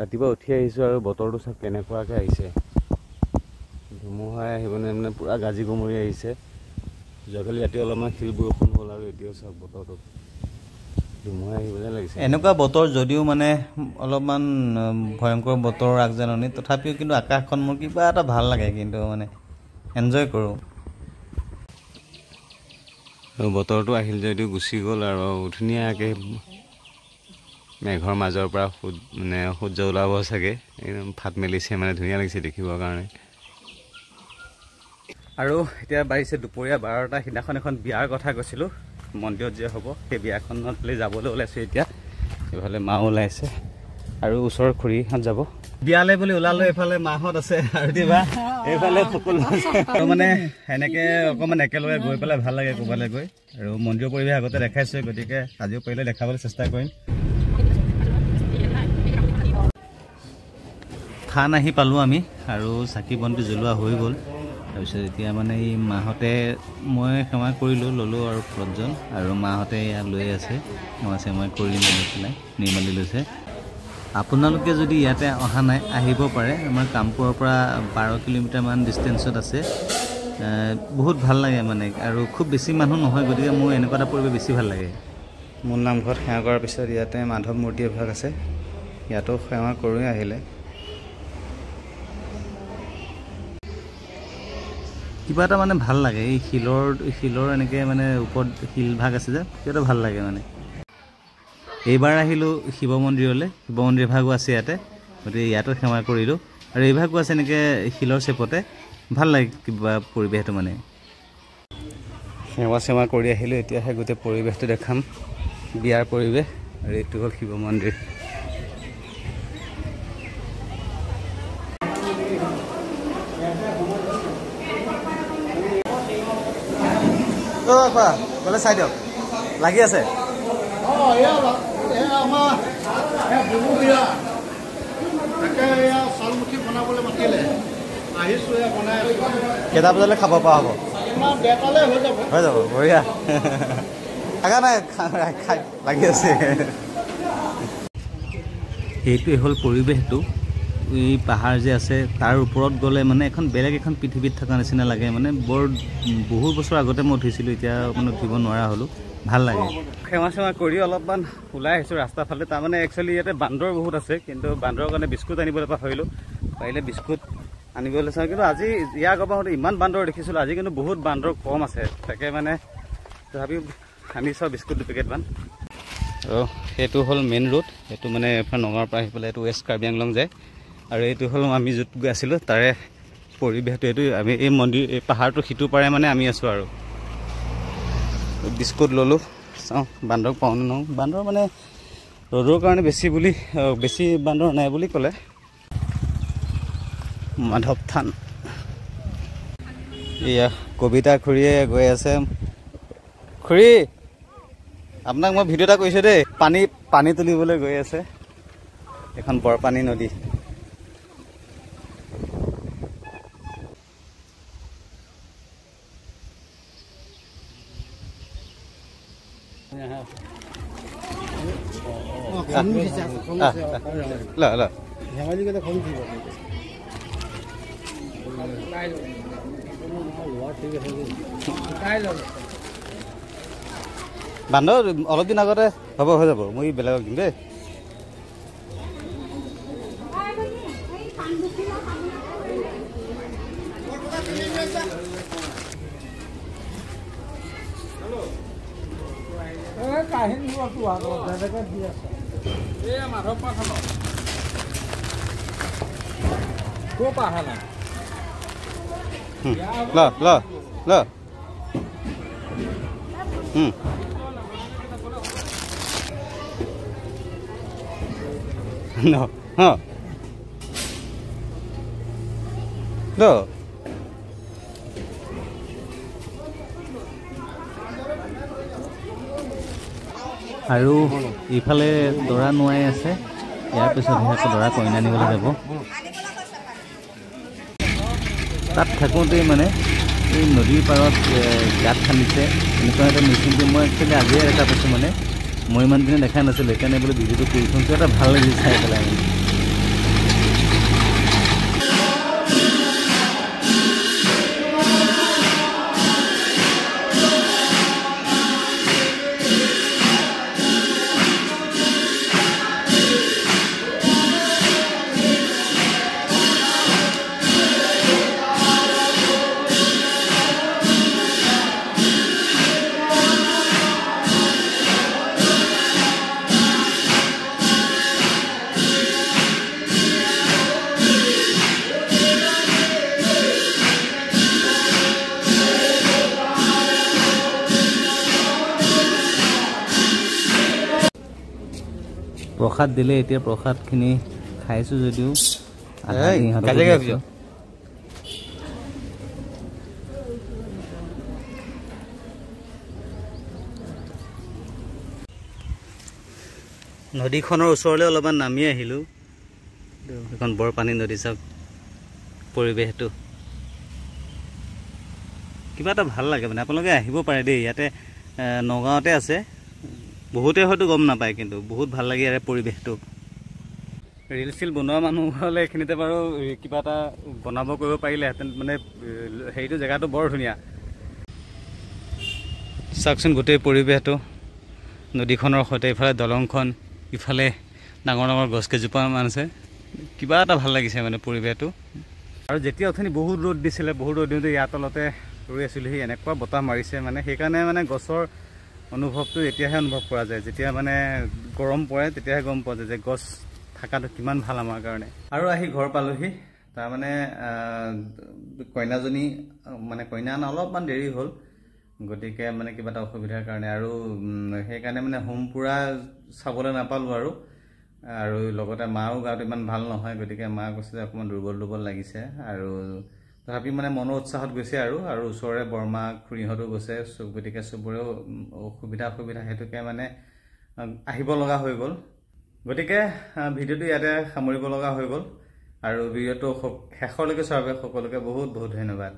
ৰাতিপুৱা উঠি আহিছোঁ আৰু বতৰটো চাওক কেনেকুৱাকৈ আহিছে। ধুমুহাই আহিবনে মানে পূৰা গাজি গুমৰি আহিছে। যোৱাকালি ৰাতি অলপমান শিল বৰষুণ হ'ল আৰু এতিয়াও চাওক বতৰটো ধুমুহাই আহিব যেন লাগিছে। এনেকুৱা বতৰ যদিও মানে অলপমান ভয়ংকৰ বতৰৰ আগজাননী, তথাপিও কিন্তু আকাশখন মোৰ কিবা এটা ভাল লাগে, কিন্তু মানে এনজয় কৰোঁ। আৰু বতৰটো আহিল যদিও গুচি গ'ল আৰু ধুনীয়াকৈ মেঘৰ মাজৰ পৰা মানে সূৰ্য ওলাব চাগে, একদম ফাট মেলিছে, মানে ধুনীয়া লাগিছে দেখিবৰ কাৰণে। আৰু এতিয়া বাঢ়িছে দুপৰীয়া 12টা। সিদিনাখন এখন বিয়াৰ কথা কৈছিলোঁ, মন্দিৰত যে হ'ব, সেই বিয়াখনলৈ যাবলৈ ওলাইছোঁ এতিয়া। এইফালে মা ওলাইছে আৰু ওচৰৰ খুৰীহঁত যাব বিয়ালৈ বুলি ওলালোঁ। এইফালে মাহঁত আছে আৰু দিবা এইফালে সকলো আছে। আৰু মানে এনেকৈ অকণমান একেলগে গৈ পেলাই ভাল লাগে ক'ৰবালৈ গৈ। আৰু মন্দিৰৰ পৰিৱেশ আগতে দেখাইছোঁ, গতিকে আজিও পাৰিলে দেখাবলৈ চেষ্টা কৰিম। থান আহি পালোঁ আমি আৰু চাকি বন্তি জ্বলোৱা হৈ গ'ল। তাৰপিছত এতিয়া মানে এই মাহঁতে, মই সেৱা কৰিলোঁ, ল'লোঁ আৰু প্ৰজন, আৰু মাহঁতে ইয়াত লৈ আছে সেৱা চেৱা কৰি মেলি পেলাই নিৰ্মালি লৈছে। আপোনালোকে যদি ইয়াতে অহা নাই, আহিব পাৰে। আমাৰ কামপুৰৰ পৰা 12 কিলোমিটাৰমান ডিষ্টেঞ্চত আছে। বহুত ভাল লাগে মানে, আৰু খুব বেছি মানুহ নহয়, গতিকে মোৰ এনেকুৱা এটা পৰিৱেশ বেছি ভাল লাগে। মূল নামঘৰত সেৱা কৰাৰ পিছত ইয়াতে মাধৱ মূৰ্তি এভাগ আছে, ইয়াতো সেৱা কৰোঁৱে আহিলে। কিবা এটা মানে ভাল লাগে, এই শিলৰ এনেকৈ মানে ওপৰত শিল ভাগ আছে যে, কিবা এটা ভাল লাগে মানে। এইবাৰ আহিলোঁ শিৱ মন্দিৰলৈ, শিৱ মন্দিৰ ভাগো আছে ইয়াতে, গতিকে ইয়াতো সেৱা কৰিলোঁ। আৰু এই ভাগো আছে এনেকৈ শিলৰ চেপতে, ভাল লাগে কিবা পৰিৱেশটো মানে। সেৱা চেৱা কৰি আহিলোঁ, এতিয়াহে গোটেই পৰিৱেশটো দেখাম, বিয়াৰ পৰিৱেশ। আৰু এইটো হ'ল শিৱ মন্দিৰ। বোলে চাই দিয়ক, লাগি আছে। কেইটা বজালৈ খাব পৰা হ'ব? হৈ যাব, বঢ়িয়া। থাকা নাই, লাগি আছে। সেইটোৱে হ'ল পৰিৱেশটো। এই পাহাৰ যে আছে তাৰ ওপৰত গ'লে মানে এখন বেলেগ এখন পৃথিৱীত থকা নিচিনা লাগে। মানে বহুত বছৰ আগতে মই উঠিছিলোঁ, এতিয়া মানে উঠিব নোৱাৰা হ'লোঁ, ভাল লাগে। সেৱা চেৱা কৰি অলপমান ওলাই আহিছোঁ ৰাস্তাৰ ফালে। তাৰমানে একচুৱেলি ইয়াতে বান্দৰ বহুত আছে, কিন্তু বান্দৰৰ কাৰণে বিস্কুট আনিবলৈ পাহৰিলোঁ। পাৰিলে বিস্কুট আনিবলৈ চাওঁ, কিন্তু আজি ইয়াৰ আগৰ পৰা ইমান বান্দৰ দেখিছিলোঁ, আজি কিন্তু বহুত বান্দৰ কম আছে। তাকে মানে তথাপিও আনি চাওঁ বিস্কুট 2 পেকেটমান। আৰু সেইটো হ'ল মেইন ৰোড, এইটো মানে এফালে নগাঁৱৰ পৰা আহি পেলাই এইটো ৱেষ্ট কাৰ্বি আংলং যায়। আৰু এইটো হ'ল আমি য'ত গৈ আছিলোঁ তাৰে পৰিৱেশটো। এইটো আমি এই মন্দিৰ, এই পাহাৰটো সিটো পাৰে মানে আমি আছোঁ। আৰু বিস্কুট ল'লোঁ, চাওঁ বান্দৰ পাওঁ নে নহওঁ। বান্দৰ মানে ৰ'দৰ কাৰণে বেছি বান্দৰ নাই বুলি ক'লে। মাধৱ থান, এয়া কবিতা খুৰীয়ে গৈ আছে। খুৰী, আপোনাক মই ভিডিঅ' এটা কৰিছোঁ দেই। পানী তুলিবলৈ গৈ আছে, এখন বৰপানী নদী। বান্দৰ অলপ দিন আগতে হ'ব, হৈ যাব, মই বেলেগক দিম দেই। No. Huh. No. আৰু ইফালে দৰা নোৱাই আছে, ইয়াৰ পিছতহে আকৌ দৰা কইনা আনিবলৈ যাব। তাত থাকোঁতেই মানে এই নদীৰ পাৰত গাঁত খান্দিছে, এনেকুৱা এটা মেচিনটো মই একচুৱেলি আজিয়ে দেখা পাইছোঁ। মানে মই ইমান দিনে দেখা নাছিলোঁ, সেইকাৰণে বোলে ভিডিঅ'টো কৰি থৈছোঁ, এটা ভাল লাগিছে চাই পেলাই। প্ৰসাদ দিলে এতিয়া প্ৰসাদখিনি খাইছোঁ যদিও নদীখনৰ ওচৰলৈ অলপমান নামি আহিলোঁ। এখন বৰ পানী নদী, চাওক পৰিৱেশটো কিবা এটা ভাল লাগে মানে। আপোনালোকে আহিব পাৰে দেই, ইয়াতে নগাঁৱতে আছে, বহুতে হয়তো গম নাপায়, কিন্তু বহুত ভাল লাগে ইয়াৰে পৰিৱেশটো। ৰিল চিল বনোৱা মানুহ হ'লে এইখিনিতে বাৰু কিবা এটা বনাব কৰিব পাৰিলেহেঁতেন, মানে হেৰিটো জেগাটো বৰ ধুনীয়া। চাওকচোন গোটেই পৰিৱেশটো, নদীখনৰ সৈতে ইফালে দলংখন, ইফালে ডাঙৰ ডাঙৰ গছ কেইজোপামান আছে। কিবা এটা ভাল লাগিছে মানে পৰিৱেশটো। আৰু যেতিয়া অথনি বহুত ৰ'দ দিছিলে, বহুত ৰ'দ দিওঁতে ইয়াৰ তলতে ৰৈ আছিলোহি, এনেকুৱা বতাহ মাৰিছে মানে, সেইকাৰণে মানে গছৰ অনুভৱটো এতিয়াহে অনুভৱ কৰা যায়। যেতিয়া মানে গৰম পৰে তেতিয়াহে গম পোৱা যায় যে গছ থকাটো কিমান ভাল আমাৰ কাৰণে। আৰু আহি ঘৰ পালোহি। তাৰমানে কইনাজনী মানে কইনা অলপমান দেৰি হ'ল, গতিকে মানে কিবা এটা অসুবিধাৰ কাৰণে, আৰু সেইকাৰণে মানে হোম পুৰা চাবলৈ নাপালোঁ আৰু লগতে মাও গাটো ইমান ভাল নহয়, গতিকে মা কৈছে যে অকণমান দুৰ্বল দুৰ্বল লাগিছে। আৰু তথাপি মানে মনৰ উৎসাহত গৈছে আৰু ওচৰৰে বৰমা খুৰীহঁতো গৈছে, গতিকে চবৰেও অসুবিধা সেইটোকে মানে আহিব লগা হৈ গ'ল। গতিকে ভিডিঅ'টো ইয়াতে সামৰিব লগা হৈ গ'ল, আৰু ভিডিঅ'টো শেষলৈকে চোৱাৰ বাবে সকলোকে বহুত বহুত ধন্যবাদ।